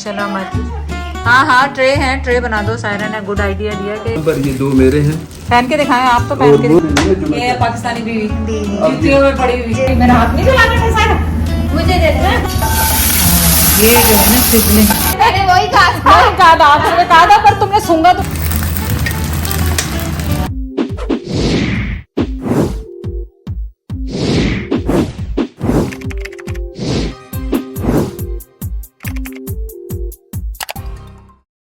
चलो मत। हाँ हाँ ट्रे है, ट्रे बना दो। सायरा ने गुड आइडिया दिया कि पर ये दो मेरे हैं। पहन के दिखाएं आप तो पहन के। ये पाकिस्तानी बीवी जूतियों में पड़ी हुई। मेरा हाथ नहीं चलाना था सायरा, मुझे दे दे। ये जो है ना सिबलिंग, मैंने वही कहा था तुमने कहा था पर तुमने सूंघा तो।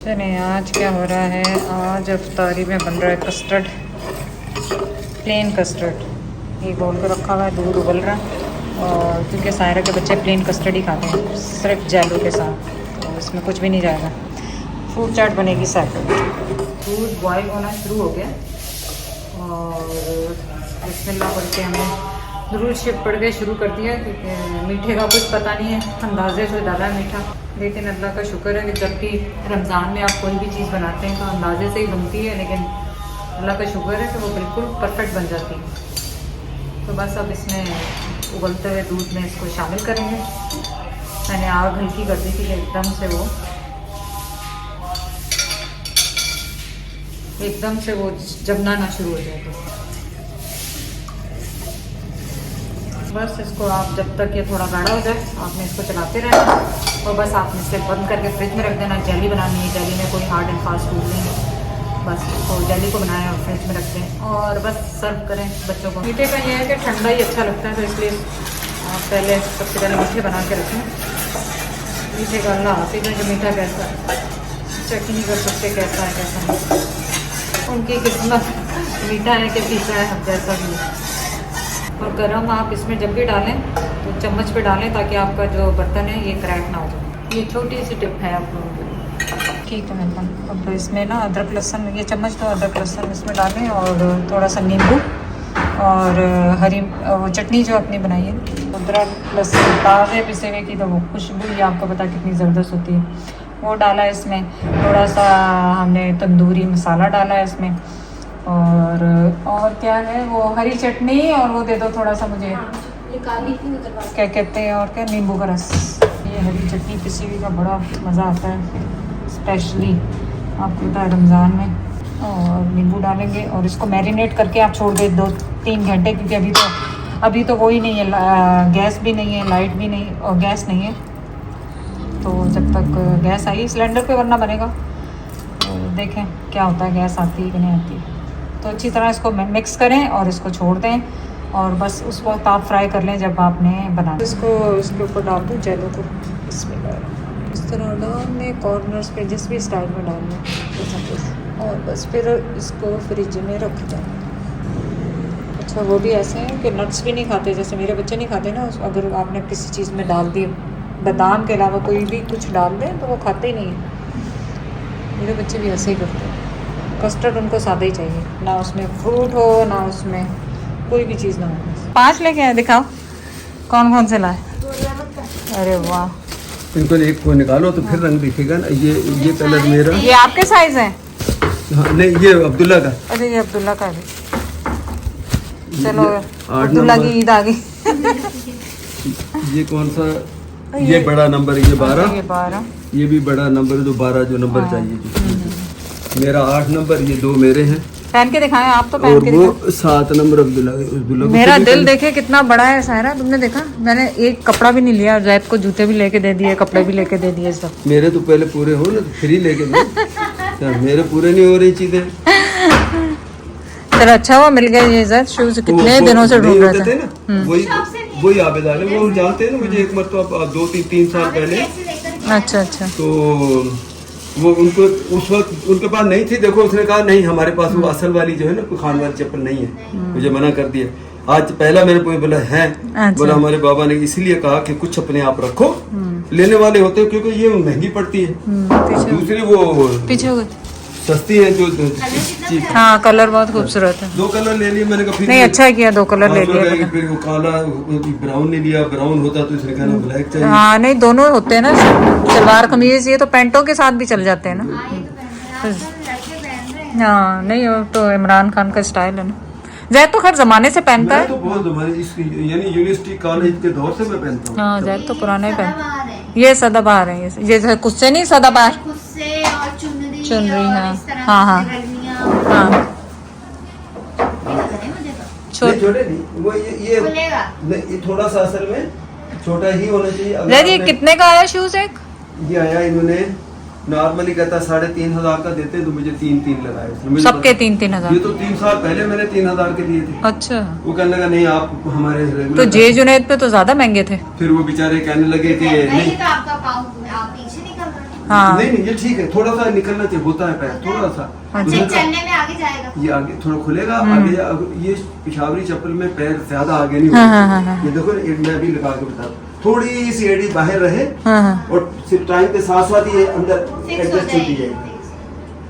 नहीं आज क्या हो रहा है, आज अफ्तारी में बन रहा है कस्टर्ड, प्लेन कस्टर्ड। ये बोल कर रखा हुआ है, दूध उबल रहा है। और क्योंकि सायरा के बच्चे प्लेन कस्टर्ड ही खाते हैं सिर्फ जेलो के साथ, तो इसमें कुछ भी नहीं जाएगा। फ्रूट चाट बनेगी सायरा। दूध बॉयल होना शुरू हो गया और बिस्मिल्लाह पढ़ के हमने ज़रूर शिफ्ट पढ़ के शुरू कर दिया, क्योंकि मीठे का कुछ पता नहीं है, अंदाजे से ज़्यादा मीठा। लेकिन अल्लाह का शुक्र है कि जब भी रमज़ान में आप कोई भी चीज़ बनाते हैं तो अंदाजे से ही बनती है, लेकिन अल्लाह का शुक्र है कि वो बिल्कुल परफेक्ट बन जाती है। तो बस अब इसमें उबलते हुए दूध में इसको शामिल करेंगे। मैंने आग हल्की कर दी थी कि एकदम से वो जमना ना शुरू हो जाए। तो बस इसको आप जब तक ये थोड़ा गाढ़ा हो जाए आपने इसको चलाते रहना, और बस आपने इसे बंद करके फ्रिज में रख देना। जेली बनानी है, जेली में कोई हार्ड एंड फास्ट फूड नहीं है, बस इसको जेली को बनाएं और फ्रिज में रख दें और बस सर्व करें बच्चों को। मीठे का ये है कि ठंडा ही अच्छा लगता है, तो इसलिए आप पहले सबसे पहले मीठे बना के रखें। मीठे का अल्लाह हाफिज़ है, जो मीठा कैसा है चेक नहीं कर सकते कैसा है कैसा नहीं, उनकी किस्मत मीठा है कि तीखा है, जैसा भी है। और गरम आप इसमें जब भी डालें तो चम्मच पे डालें ताकि आपका जो बर्तन है ये क्रैक ना हो जाए। ये छोटी सी टिप है आप लोगों के लिए। ठीक है मेहमान, अब इसमें ना अदरक लहसुन, ये चम्मच तो अदरक लहसुन इसमें डालें और थोड़ा सा नींबू और हरी वो चटनी जो अपनी बनाई है। अदरक लहसुन ताज़े पिसे हुए की तो वो खुशबू ही आपको पता कितनी ज़बरदस्त होती है, वो डाला है इसमें। थोड़ा सा हमने तंदूरी मसाला डाला है इसमें, और क्या है वो हरी चटनी, और वो दे दो थोड़ा सा मुझे क्या कहते हैं, और क्या नींबू का रस। ये हरी चटनी पिसी हुई का बड़ा मज़ा आता है, स्पेशली आपको पता है रमज़ान में। और नींबू डालेंगे और इसको मैरिनेट करके आप छोड़ दे 2-3 घंटे, क्योंकि अभी तो वो ही नहीं है, गैस भी नहीं है, लाइट भी नहीं और गैस नहीं है। तो जब तक गैस आई सिलेंडर पे वरना बनेगा, तो देखें क्या होता है, गैस आती है कि नहीं आती है। तो अच्छी तरह इसको मिक्स करें और इसको छोड़ दें, और बस उस वक्त आप फ्राई कर लें जब आपने बनाना। इसको इसके ऊपर डाल दूँ जेलो को, इसमें इस तरह डालने कॉर्नर्स पे, जिस भी स्टाइल में डालना, और बस फिर इसको फ्रिज में रख दें। अच्छा वो भी ऐसे हैं कि नट्स भी नहीं खाते, जैसे मेरे बच्चे नहीं खाते ना, अगर आपने किसी चीज़ में डाल दी, बादाम के अलावा कोई भी कुछ डाल दें तो वो खाते ही नहीं हैं। मेरे बच्चे भी ऐसे ही करते हैं, कस्टर्ड उनको सादा ही चाहिए, ना उसमें फ्रूट हो ना उसमें कोई भी चीज़ ना हो। 5 लेके आए, दिखाओ कौन कौन से लाए। अरे वाह, इनको एक को निकालो तो फिर रंग दिखेगा ना। ये कलर मेरा, ये आपके साइज है? हाँ, नहीं ये अब्दुल्ला का। अरे ये अब्दुल्ला का भी। चलो अब्दुल्ला की ईद आ गई। ये कौन सा, ये बड़ा नंबर, ये 12, ये 12, ये भी बड़ा नंबर, जो 12 जो नंबर चाहिए। मेरा 8 नंबर, ये 2 मेरे हैं। पहन के दिखाएं आप तो, पहन के वो 7 नंबर अब्दुल्ला। मेरा दिल देखे कितना बड़ा है सायरा, तुमने देखा? मैंने एक कपड़ा भी नहीं लिया, जैद को जूते भी लेके दे दिए, कपड़े भी लेके दे दिए सब। मेरे तो पहले पूरे हो ना, फिर ही लेके दे। मेरे पूरे नहीं हो रही चीजें। चलो अच्छा हुआ मिल गए ये जैद शूज, कितने दिनों से ढूंढ रहे थे ना। वही आबेदार है, वो जानते हैं ना मुझे, एक मरतबा 2-3 साल पहले। अच्छा तो वो उनको उस वक्त उनके पास नहीं थी। देखो उसने कहा नहीं हमारे पास वो असल वाली जो है ना, कोई खान वाली चप्पल नहीं है, मुझे मना कर दिया। आज पहला मैंने बोला है, बोला हमारे बाबा ने इसलिए कहा कि कुछ अपने आप रखो, लेने वाले होते हैं क्योंकि ये महंगी पड़ती है, दूसरी वो पीछे सस्ती है जो चीज। हाँ कलर बहुत खूबसूरत है। 2 कलर ले लिए मैंने, कहा नहीं अच्छा किया 2 कलर ले लिए। फिर वो काला ब्राउन नहीं लिया, ब्राउन होता तो इसने कहना ब्लैक चाहिए। हाँ नहीं दोनों होते हैं ना, सलवार कमीज ये तो पैंटों के साथ भी चल जाते हैं ना। हाँ नहीं वो तो इमरान खान का स्टाइल है ना। जैद तो हर जमाने से पहनता है, तो बहुत जमाने यानी यूनिवर्सिटी कॉलेज के दौर से मैं पहनता हूँ। हाँ जैद तो पुराना ही पहनता है। ये सदाबहार है, ये कुछ से नहीं सदाबहार, खुद से और चुनरी चुनरी, और हाँ। इस तरह हाँ, हाँ। की रलियां। हाँ ये लग रहा है मुझे तो। नहीं, छोटे नहीं, वो ये खुलेगा। नहीं, ये थोड़ा सा असल में छोटा ही होना चाहिए। अगर जैद, ये आपने- कितने का आया शूज एक? ये आया इन्होंने नॉर्मली कहता 3,500 का देते, तो मुझे 3 लगाए उसने। मुझे सबके पता- 3,000? ये तो 3 साल पहले मैंने 3,000 के दिए थे। अच्छा, वो कहने लगा नहीं आप हमारे regular तो जे जुनैद पे तो ज्यादा महंगे थे। फिर वो बेचारे कहने लगे कि नहीं, नहीं ये तो आपका पाँव आप पीछे निकल रहा है। हाँ। नहीं नहीं, ये ठीक है, थोड़ा सा निकलना चाहिए, होता है पैर थोड़ा सा। अच्छा, उसने कहा, चलने में आगे जाएगा। ये आगे थोड़ा खुलेगा, हम्म। आगे ये पिशावरी चप्पल में पैर ज्यादा आगे नहीं हाँ, होता। हाँ, हाँ, हाँ। ये देखो ना, मैं भी लगा के बता दूं। थोड़ी सी एड़ी बाहर रहे हाँ हाँ और सिर्फ टाइम के साथ साथ ये अंदर फिक्स हो एडजस्ट होती जाएगी। जाएगी।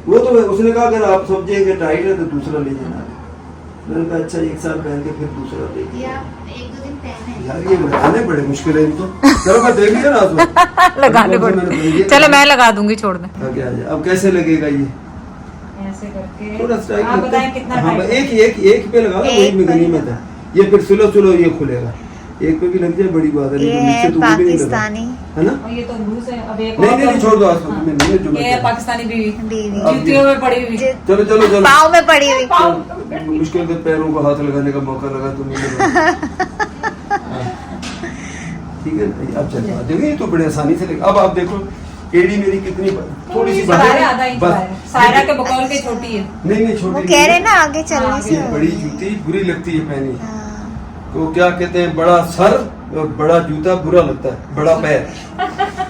वो तो उसने कहा अगर आप समझेंगे टाइट है तो दूसरा ले जाना। मैंने कहा अच्छा, 1 साल पहन के फिर दूसरा ले ये आप 1-2 दिन पहने। यार ये लगाने बड़े मुश्किल है इनको। चलो मैं देख लिया ना उसमें। लगाने कौन सा मैंने पड़े, ये- चलो मैं लगा दूंगी, छोड़ दे। आगे आ जाए। अब कैसे लगेगा ये? ऐसे करके थोड़ा स्ट्राइक आप बताएं कितना हाँ, टाइट? एक पे लगा लो, वही एक में पे गनीमत है। ये फिर सुलो ये खुलेगा, एक पे भी लग जाए बड़ी बात है, नहीं ये तो नीचे है तो वो भी नहीं लगा। पाकिस्तानी है ना? और ये तो लूज है, अब एक नहीं और नहीं, छोड़ दो आज हाँ। में नहीं है जो मैं ये कह रहा हूँ। पाकिस्तानी बीवी, बीवी। अब जूतियों में पड़ी हुई। चलो चलो चलो, पाँव में पड़ी हुई। मुश्किल से पैरों को हाथ लगाने का मौका लगा तो मुझे लगा। हाँ। ठीक है ना, अब चलो देखो, ये तो बड़े आसानी से अब आप देखो एड़ी मेरी कितनी थोड़ी सी सारा आधा इंच बस। बाहर है। सायरा के बकौल के छोटी है। नहीं नहीं, छोटी वो नहीं कह है। रहे ना आगे चलने हाँ, से ये बड़ी जूती बुरी लगती है पहनी। हाँ। तो क्या कहते हैं, बड़ा सर और बड़ा जूता बुरा लगता है, बड़ा पैर।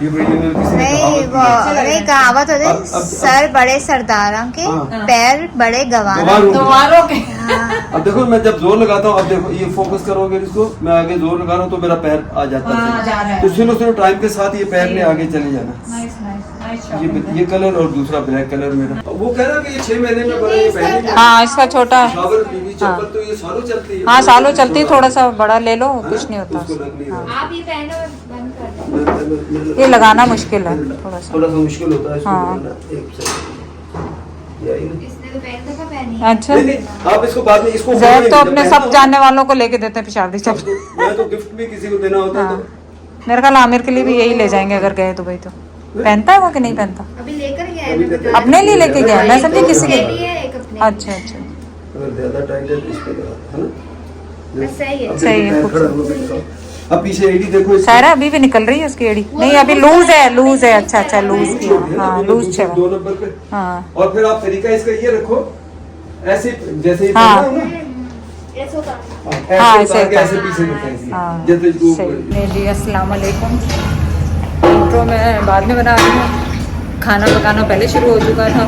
ये बड़ी किसी ने नहीं कहावत वो की है। नहीं कहावत होती है, अब- सर बड़े सरदारों के हाँ। पैर बड़े गवारों गवारों के। दोबारों के हाँ। अब देखो मैं जब जोर लगाता हूँ, अब देखो ये फोकस करोगे इसको, मैं आगे जोर लगा रहा हूँ तो मेरा पैर आ जाता हाँ, जा रहा है। है। तो सुनो सुनो, टाइम के साथ ये पैर ने आगे चले जाना। नाइस नाइस नाइस ये कलर और दूसरा ब्लैक कलर मेरा। वो कह रहा कि ये 6 महीने में बड़ा ये पहने। हाँ, इसका छोटा है। शावर बीवी चप्पल तो ये सालों चलती है। हाँ, सालों चलती है, थोड़ा सा बड़ा ले लो, कुछ नहीं होता। उसको लग नहीं रहा। आप ये पहनो और बंद कर दो। ये लगाना मुश्किल है थोड़ा सा। थोड़ा सा मुश्किल होता है इसको हाँ। लगाना। एक सेकंड। ये आई ना? इसने तो पहन दफा पहनी है। अच्छा, नहीं नहीं, आप इसको बाद में इसको जैद खोलेंगे, तो जब अपने पहनता सब हूँ, जानने वालों को लेके देते हैं पिशावरी चप्पल। मैं तो गिफ्ट भी किसी को देना होता है हाँ, तो मेरे ख्याल आमिर के लिए भी यही ले जाएंगे अगर गए तो। भाई तो पहनता है वो कि नहीं पहनता? अभी लेकर गया है अभी मैं लेकर बता अपने लिए लेके गया, मैं समझी किसी के के। लिए एक अपने अच्छा अच्छा, अगर ज्यादा टाइट है तो इस पे लगा, है ना? बस सही है। अब सही है, देखो पैर खड़ा हुआ दिखाओ। अब पीछे एडी देखो इसकी। सायरा अभी भी निकल रही है उसकी एड़ी। नहीं, अभी लूज है, लूज है। अच्छा अच्छा, लूज छोटी किया। है ना, हाँ, दोनों लूज दूसरे है। 2 नंबर पे। हाँ और फिर आप तरीका इसका ये रखो, ऐसे जैसे ही हाँ। पहना हो ना, ऐसे होता है। हाँ, ऐसे ऐसे उतार के होता है। ऐसे पीछे करते हैं इसलिए। हाँ, जैसे जो सही। जी अस्सलाम वालेकुम। इंट्रो मैं बाद में बना रही हूँ, खाना पकाना पहले शुरू हो चुका था।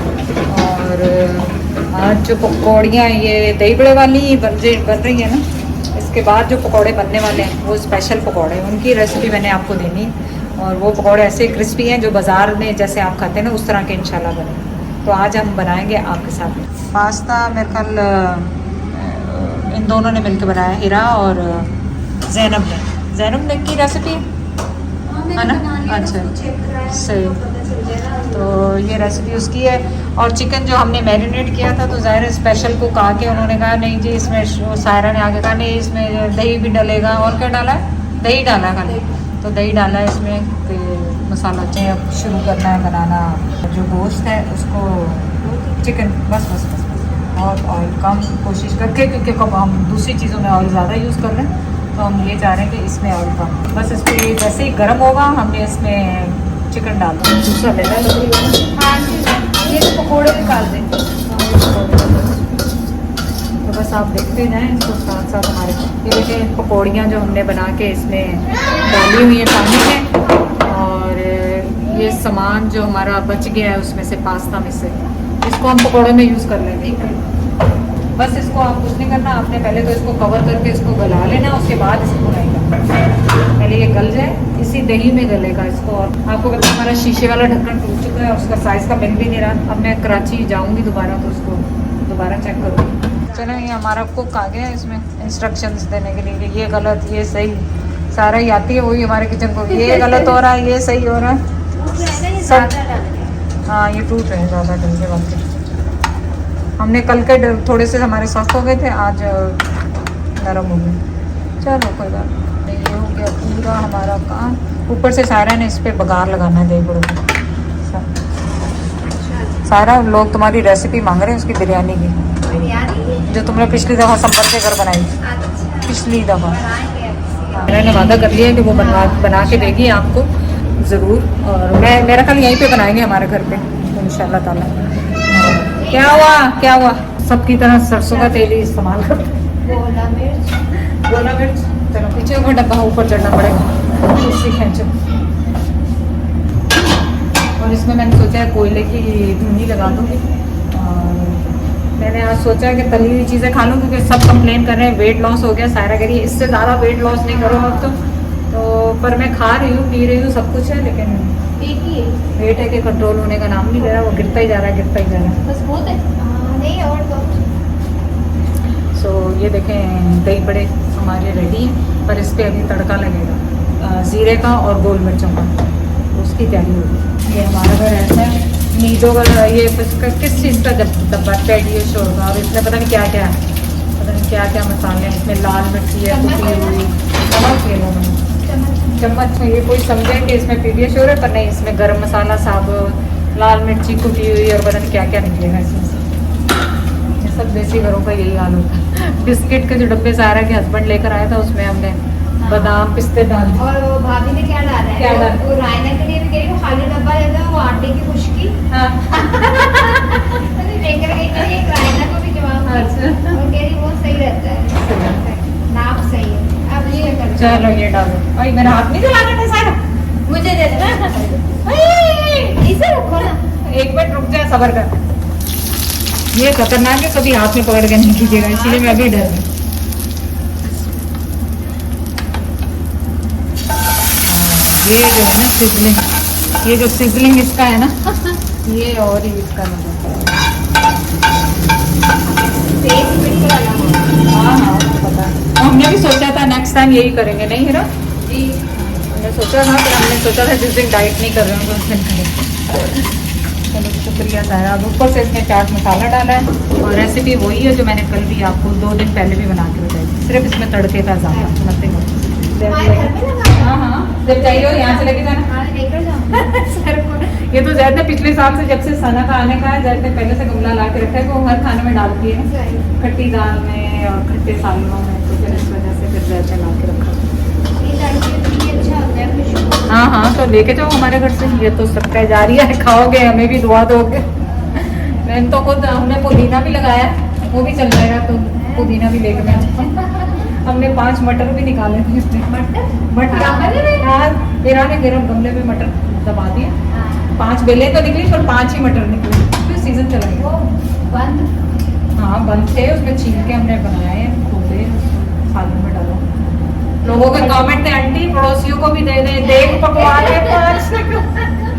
और आज जो पकौड़ियाँ ये दही बड़े वाली बन रही है ना, इसके बाद जो पकौड़े बनने वाले हैं वो स्पेशल पकौड़े हैं, उनकी रेसिपी मैंने आपको देनी है। और वो पकौड़े ऐसे क्रिस्पी हैं जो बाज़ार में जैसे आप खाते हैं ना उस तरह के इंशाल्लाह बने। तो आज हम बनाएंगे आपके साथ पास्ता। मेरे ख्याल इन दोनों ने मिलकर बनाया, हिरा और जैनब ने की रेसिपी है ना? अच्छा, सही। तो ये रेसिपी उसकी है। और चिकन जो हमने मैरिनेट किया था, तो ज़ाहिर स्पेशल कुक आके उन्होंने कहा नहीं जी इसमें, सायरा ने आके कहा नहीं इसमें दही भी डलेगा। और क्या डाला है? दही डाला है खाली। तो दही डाला है इसमें। फिर मसाला चाहिए, अब शुरू करना है बनाना जो गोश्त है उसको, चिकन। बस और ऑयल कम कोशिश करके, क्योंकि कब हम दूसरी चीज़ों में ऑयल ज़्यादा यूज़ कर रहे हैं तो हम ये चाह रहे हैं कि इसमें ऑयल कम। बस इस पर जैसे ही गर्म होगा हमने इसमें चिकन डाल दो। दूसरा ले लें लकड़ी। हाँ जी, ये तो पकोड़े निकाल देंगे। तो बस आप देखते जाएं इसको साथ साथ हमारे। ये देखिए पकौड़ियाँ जो हमने बना के इसमें डाली हुई है पानी में। और ये सामान जो हमारा बच गया है उसमें से, पास्ता में से, इसको हम पकौड़े में यूज़ कर लेंगे। बस इसको आप कुछ नहीं करना, आपने पहले तो इसको कवर करके इसको गला लेना, उसके बाद इसको बनाएगा। पहले ये गल जाए, इसी दही में गलेगा इसको। और आपको पता है हमारा शीशे वाला ढक्कन टूट चुका है, उसका साइज़ का मिल भी नहीं रहा। अब मैं कराची जाऊँगी दोबारा तो उसको दोबारा चेक करूँगी। चलो, ये हमारा कुक आ गया है इसमें इंस्ट्रक्शंस देने के लिए, ये गलत ये सही, सारा ही आती है वही हमारे किचन को। ये गलत हो रहा है, ये सही हो रहा है सब। हाँ, ये टूट रहे हैं ज़्यादा डल के वक्त। हमने कल के थोड़े से हमारे सख्त हो गए थे, आज नरम हो गए। चलो कोई बात नहीं, ये हो गया पूरा हमारा काम। ऊपर से सारा ने इस पे बघार लगाना है दही बड़ों को। सारा लोग तुम्हारी रेसिपी मांग रहे हैं उसकी बिरयानी की, बिरयानी जो तुमने पिछली दफ़ा संभल के घर बनाई, अच्छा पिछली दफ़ा। बनाएंगे अब। मैंने वादा कर लिया है कि वो बना के देगी आपको ज़रूर। और मेरा ख्याल यहीं पे बनाएंगे हमारे घर पे इंशाल्लाह ताला। क्या हुआ सबकी तरह सरसों का तेल ही इस्तेमाल करते हैं। गोला मिर्च चलो पीछे वो डब्बा ऊपर चढ़ना पड़ेगा, कुर्सी खींचो। और इसमें मैंने सोचा है कोयले की धुनी लगा दूँगी। और मैंने आज सोचा है कि तली हुई चीज़ें खा लूँ, क्योंकि सब कंप्लेन कर रहे हैं वेट लॉस हो गया। सायरा कह रही है इससे ज़्यादा वेट लॉस नहीं करो अब तो पर मैं खा रही हूँ, पी रही हूँ, सब कुछ है, लेकिन वेट है कि कंट्रोल होने का नाम नहीं ले रहा, वो गिरता ही जा रहा है। बस बहुत है नहीं और तो सो ये देखें दही बड़े हमारे रेडी हैं, पर इस पर अभी तड़का लगेगा ज़ीरे का और गोल मिर्चों का, उसकी तैयारी होगी। ये हमारा घर ऐसा है नीदो का, ये किस चीज़ का डब्बा पेडियो शोर का, और इसमें पता नहीं क्या क्या है, पता नहीं क्या क्या मसाले हैं इसमें। लाल मिर्ची है कुटी हुई, नमक ले लो चम्मच में, ये कोई समझे कि इसमें पीडियाश्योर है, पर नहीं, इसमें गरम मसाला साबुत, लाल मिर्ची कुटी हुई और पता नहीं क्या क्या निकलेगा इसमें से। ये सब देसी घरों का यही हाल होता है। बिस्किट के जो डब्बे सारा के हस्बैंड लेकर आया था उसमें हमने बादाम पिस्ते डाल दिए। और वो भाभी ने क्या डाला है? क्या डाला? वो रायना के लिए भी कह रही हूँ, खाली डब्बा देता है वो आटे की खुशकी। हाँ लेकर गई थी एक रायना को भी जवाब दिया। अच्छा। और कह रही वो सही रहता है, नाप सही है। अब ये कर चलो ये डालो, भाई मेरा हाथ नहीं चलाना था सारा, मुझे दे देना, इसे रखो ना। एक मिनट रुक जाए, सबर कर। ये खतरनाक है, कभी हाथ में पकड़ के नहीं कीजिएगा, इसीलिए मैं अभी डर गई। ये जो है ना सिजलिंग, ये जो सिजलिंग इसका है ना ये और ही इसका मजा। टेस्ट बिल्कुल अलग है। हाँ पता है। हमने भी सोचा था नेक्स्ट टाइम यही करेंगे, नहीं हीरा जी हमने सोचा था, पर हमने सोचा था जिस दिन डाइट नहीं कर रहे हैं उस दिन करेंगे। चलो शुक्रिया सारा। अब ऊपर से इसमें चाट मसाला डाला है, और रेसिपी वही है जो मैंने कल भी आपको 2 दिन पहले भी बना के बताई, सिर्फ इसमें तड़के का ज़्यादा नथिंग। हमारे घर में लगा है। हाँ जब चाहिए हो यहाँ से लेके जाना। हाँ लेकर जाऊँ। सर को ये तो जैद ने पिछले साल से, जब से सना का आने का है, जैद ने पहले से गमला ला के रखा है, वो हर खाने में डालती है, सही। खट्टी दाल में और खट्टे सालों में, तो फिर इस वजह से फिर जैद ने ला के रखा। ये लड़की भी अच्छा होता है खुशबू। हाँ तो लेके जाओ हमारे घर से, ये तो सबका जारी है, खाओगे हमें भी दुआ दोगे। मैंने तो खुद, हमने पुदीना भी लगाया, वो भी चल जाएगा, तो पुदीना भी लेके मैं हमने 5 मटर भी निकाले थे इसमें। मटर हाँ मेरा ने गर्म गमले में मटर दबा दिए, 5 बेलें तो निकली, पर 5 ही मटर निकली, फिर सीजन चला गया। बंद हाँ बंद थे, उसमें छील के हमने बनाए हैं, धोते सालन में डालो। लोगों के कमेंट थे आंटी पड़ोसियों को भी दे दे, देख पकवान है।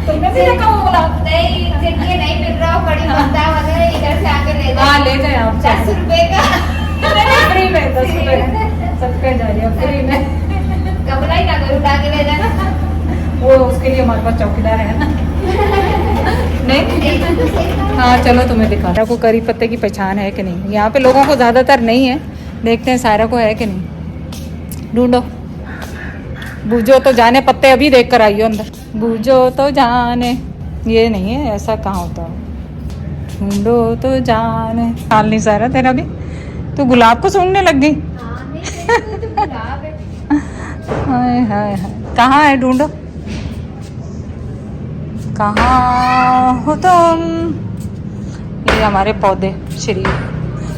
तुमने भी देखा वो बोला नहीं, चटनी नहीं मिल रहा, कड़ी पत्ता वगैरह इधर से आके ले जाओ। हाँ ले जाए आप 10 रुपए का फ्री में, 10 रुपए सबका जारी फ्री में। कपड़ा ही ना करो, उठा के ले जाना। वो उसके लिए हमारे पास चौकीदार है ना। नहीं हाँ चलो तुम्हें दिखा को करी पत्ते की पहचान है कि नहीं। यहाँ पे लोगों को ज़्यादातर नहीं है, देखते हैं सायरा को है कि नहीं। ढूंढो, बूझो तो जाने, पत्ते अभी देख कर आइयो अंदर, बूझो तो जाने। ये नहीं है, ऐसा कहाँ होता है, ढूंढो तो जाने। हाल नहीं सारा तेरा भी, तू गुलाब को सूंघने लग गई। हाँ नहीं तो गुलाब है। हाय हाय हाय, कहाँ है, ढूंढो कहाँ हो तुम। ये हमारे पौधे श्री,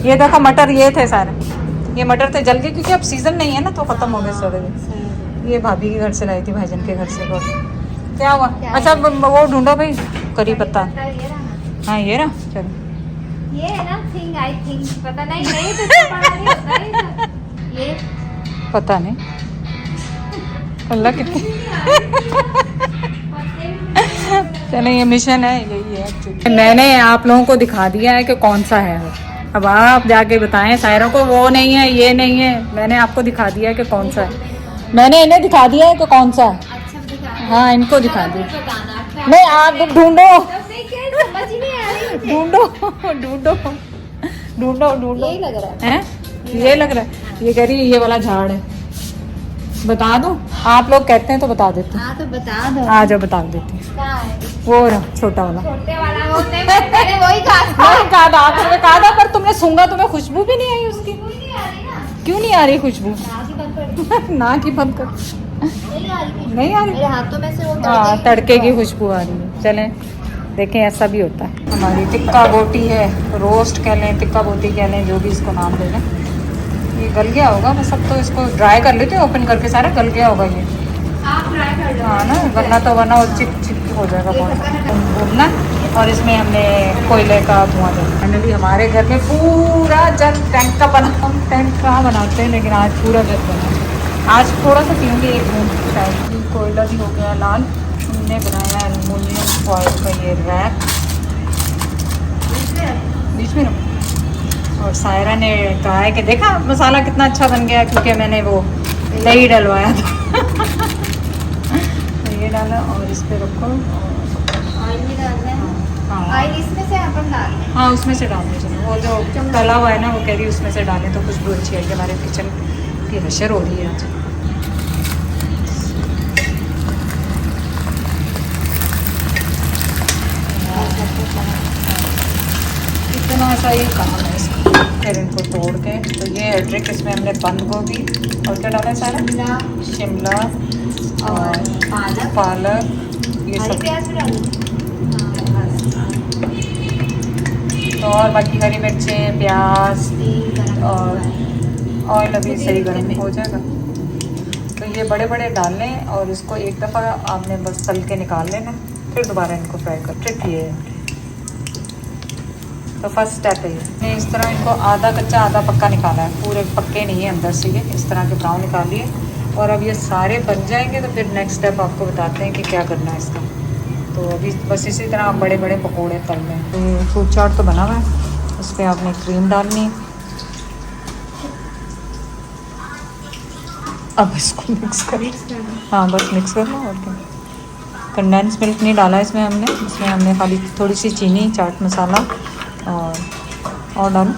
ये देखो मटर ये थे सारे, ये मटर थे जल गए क्योंकि अब सीजन नहीं है ना, तो खत्म हो गए सारे। ये भाभी के घर से लाई थी, भाईजन के घर से। क्या हुआ? अच्छा वो ढूंढो भाई, करी पत्ता। ये रहा ना। हाँ ये रहा, चलो ये है ना थिंग, आई थिंक पता नहीं, नहीं तो इससे बड़ा नहीं होता है ना। ये पता नहीं, अल्लाह कितनी चलो ये मिशन है, यही है एक्चुअली। मैंने आप लोगों को दिखा दिया है कि कौन सा है, अब आप जाके बताएं सायरा को, वो नहीं है ये नहीं है, मैंने आपको दिखा दिया है कि कौन सा है। मैंने इन्हें दिखा दिया है कि कौन सा है। अच्छा दिखा, हाँ इनको दिखा दिया। बताना नहीं आप ढूंढो, नहीं, क्या समझ ही नहीं आ रही मुझे। ढूंढो ढूंढो ढूंढो ढूंढो। यही लग रहा है। हैं? ये लग रहा है, ये कह रही है ये वाला झाड़ है। बता दूं? आप लोग कहते हैं तो बता देते हैं। हाँ तो बता दो। आ जाओ बता देते हैं। क्या है? वो रहा छोटा वाला। छोटे वाला वो नहीं, मैंने वही कहा था। नहीं कहा था आपने, कहा था पर तुमने सूंघा, तुम्हें खुशबू भी नहीं आई उसकी। कोई नहीं आ रही ना। क्यों नहीं आ रही खुशबू? ना की बंद कर दो। ना की बंद कर। नहीं आ रही। नहीं आ रही? मेरे हाथों में से वो हाँ तड़के की खुशबू आ रही है। चलें देखें, ऐसा भी होता है। हमारी टिक्का बोटी है, रोस्ट कह लें, टिक्का बोटी कह लें, जो भी इसको नाम दे लें। ये गल गया होगा, मैं सब तो इसको ड्राई कर लेती हूँ ओपन करके, सारा गल गया होगा ये। आप ट्राई कर लो। हाँ ना, वरना वो चिप चिप हो जाएगा बहुत भूनना। और इसमें हमने कोयले का धुआं देना। फाइनली हमारे घर में पूरा जल टैंक का बना। हम टैंक कहाँ बनाते हैं, लेकिन आज पूरा जल बना। आज थोड़ा सा पीऊँगी, एक बूंद शायद। कोयला भी हो गया लाल। हमने बनाया एलुमिनियम फॉयल का ये रैक, बीच में रखो। और सायरा ने कहा है कि देखा मसाला कितना अच्छा बन गया, क्योंकि मैंने वो दही डलवाया था। तो ये डाला और इस पे रखो। ऑयल भी डालना है। हाँ ऑयल इसमें से अपन डालना है। हाँ उसमें से डालने चाहिए। वो जो तला हुआ है ना, वो कह रही उसमें से डालें तो खुशबू अच्छी आएगी। हमारे किचन की हशर हो रही है आज। इतना सा ये काम है इसका। फिर इनको तोड़ के, तो ये है ट्रिक। इसमें हमने बंद गोभी और क्या डाला है सारा? शिमला और पालक ये हरी सब। प्याज भी डालना तो और बाकी हरी मिर्चें, प्याज है। और ऑयल अभी सही गर्म हो जाएगा। तो ये बड़े बड़े डाल लें और इसको एक दफ़ा आपने बस तल के निकाल लेना, फिर दोबारा इनको फ्राई कर। ट्रिक ये है। तो फर्स्ट स्टेप है ये। इस तरह इनको आधा कच्चा आधा पक्का निकाला है, पूरे पक्के नहीं है अंदर से। ये इस तरह के ब्राउन निकालिए। और अब ये सारे बन जाएंगे तो फिर नेक्स्ट स्टेप आपको बताते हैं कि क्या करना है इसका। तो अभी बस इसी तरह आप बड़े बड़े पकोड़े तल लें। तो ये फ्रूट चाट तो बना हुआ है, उस पर आपने क्रीम डालनी। अब इसको मिक्स कर। हाँ बस मिक्स कर लो और क्या। कंडेंस मिल्क नहीं डाला इसमें हमने, इसमें हमने खाली थोड़ी सी चीनी, चाट मसाला और डालो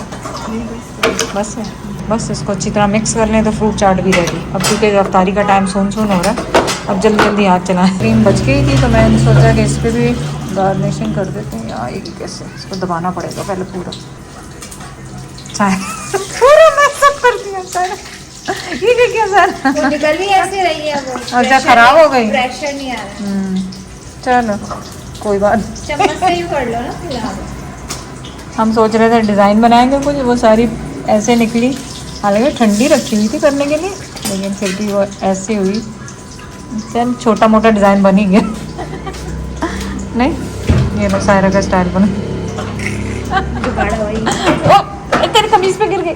बस है। बस इसको अच्छी तरह मिक्स कर लें तो फ्रूट चाट भी रेडी। अब क्योंकि रफ्तारी का टाइम सुन हो रहा है, अब जल्दी जल्दी हाथ चलाएं। क्रीम बच गई थी तो मैंने सोचा कि इस पर भी गार्निशिंग कर देते हैं। यार एक कैसे इसको दबाना पड़ेगा पहले पूरा। चाय पूरा मैं सब कर दिया सर। ये क्या सर? वो निकल भी ऐसे रही है वो। अच्छा खराब हो गई। प्रेशर नहीं आ रहा। चलो कोई बात। चम्मच से ही कर लो ना फिलहाल। हम सोच रहे थे डिज़ाइन बनाएंगे कुछ, वो सारी ऐसे निकली। हालांकि ठंडी रखी हुई थी करने के लिए, लेकिन फिर भी वो ऐसे हुई। चल छोटा मोटा डिज़ाइन बन ही गया। नहीं ये लो सायरा का स्टाइल बना। बड़ा वही ओ तेरी कमीज पे गिर गई।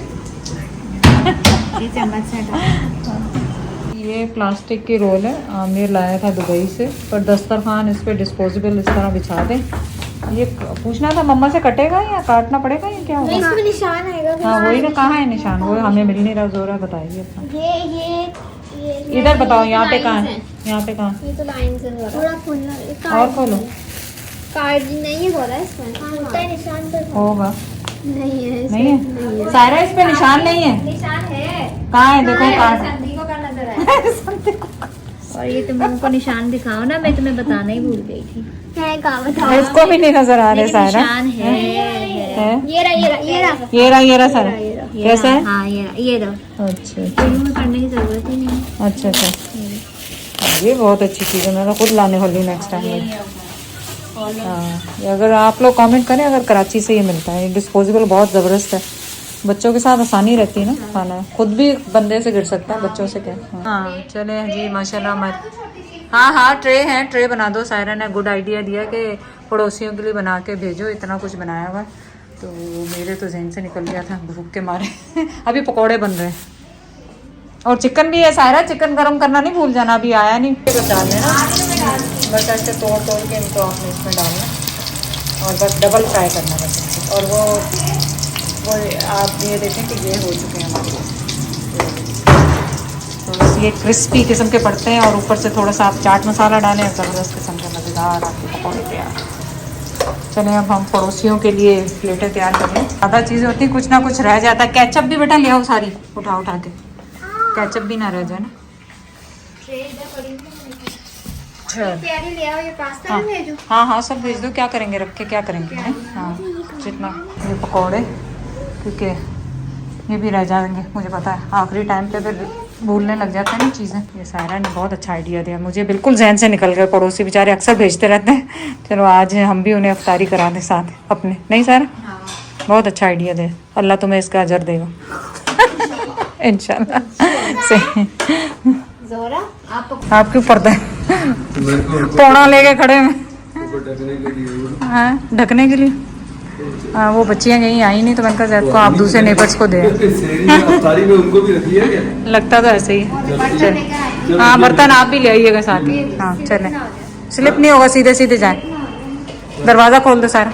ये चम्मच से डाल। ये प्लास्टिक की रोल है, आमिर लाया था दुबई से। पर दस्तरखान इस पर डिस्पोजेबल इस तरह बिछा दें। ये पूछना था मम्मा से, कटेगा या काटना पड़ेगा या क्या होगा? इसमें निशान आएगा। हाँ वही ना, कहाँ है निशान? वो हमें मिल नहीं रहा। जोरा बताइए अपना। ये इधर बताओ, यहाँ पे कहाँ है? यहाँ पे कहाँ? ये तो लाइन से थोड़ा खोलना। और खोलो। कार्ड नहीं है बोला इसमें। होता है निशान तो होगा। नहीं है नहीं है सायरा, इस पे निशान नहीं है। निशान है। कहाँ है? देखो कार्ड। संधि को का नजर आया। और ये तुम उनको निशान दिखाओ ना, मैं तुम्हें बताना ही भूल गई थी। है कहाँ बताओ? इसको भी नहीं नजर आ रहे सायरा। निशान है। ये रहा ये रहा ये रहा ये रहा ये रहा सारा। कैसा है? हाँ ये रहा। अच्छा शुरू में करने की जरूरत ही नहीं है। अच्छा अच्छा। ये बहुत अच्छी चीज़ है, मैं तो खुद लाने वाली नेक्स्ट टाइम। हाँ ये अगर आप लोग कमेंट करें, अगर कराची से ये मिलता है। डिस्पोजेबल बहुत ज़बरदस्त है, बच्चों के साथ आसानी रहती है ना खाना। खुद भी बंदे से गिर सकता है, बच्चों से क्या। हाँ चले जी माशाल्लाह। हाँ ट्रे हैं, ट्रे बना दो। सायरा ने गुड आइडिया दिया कि पड़ोसियों के लिए बना के भेजो। इतना कुछ बनाया हुआ तो मेरे तो जहन से निकल गया था भूख के मारे। अभी पकोड़े बन रहे हैं और चिकन भी है। सायरा चिकन गरम करना नहीं भूल जाना, अभी आया नहीं। डाल लेना बस ऐसे तोड़ के इनको आपने इसमें डालना और बस डबल फ्राई करना बस। और वो आप ये देखें कि ये हो चुके हैं हमारे। तो बस ये क्रिस्पी किस्म के पड़ते हैं और ऊपर से थोड़ा सा आप चाट मसाला डालें, ज़बरदस्त किस्म के मज़ेदार आपके पकौड़े तैयार। चलें अब हम पड़ोसियों के लिए प्लेटें तैयार कर लें। ज़्यादा चीज़ें होती कुछ ना कुछ रह जाता है। केचप भी बेटा ले आओ सारी, उठा के। केचप भी ना रह जाए ना। प्यारी ले आओ, ये पास्ता भी भेजो। हाँ हाँ सब भेज दो, क्या करेंगे रख के, क्या करेंगे हैं? हाँ जितना ये पकौड़े, क्योंकि ये भी रह जाएंगे मुझे पता है, आखिरी टाइम पे फिर भूलने लग जाते हैं ना चीज़ें। ये सायरा ने बहुत अच्छा आइडिया दिया मुझे, बिल्कुल जहन से निकल गए। पड़ोसी बेचारे अक्सर भेजते रहते हैं, चलो आज हम भी उन्हें अफ्तारी करा दें साथ अपने, नहीं सारा? बहुत अच्छा आइडिया दे, अल्लाह तुम्हें इसका अजर देगा इंशाल्लाह। सही जोरा आप आपके ऊपर है, मेरे को पौड़ा लेके खड़े हैं उनको ढकने के लिए हाँ ढकने के लिए। हाँ वो बच्चियाँ यहीं आई नहीं तो मैंने कहा जैद को आप दूसरे नेबर्स को दे। अफ्तारी में उनको भी रखी है क्या? लगता तो ऐसे ही है। चल हाँ बर्तन आप भी ले आइएगा साथ ही। हाँ चले, स्लिप नहीं होगा, सीधे सीधे जाए। दरवाज़ा खोल दो सारा।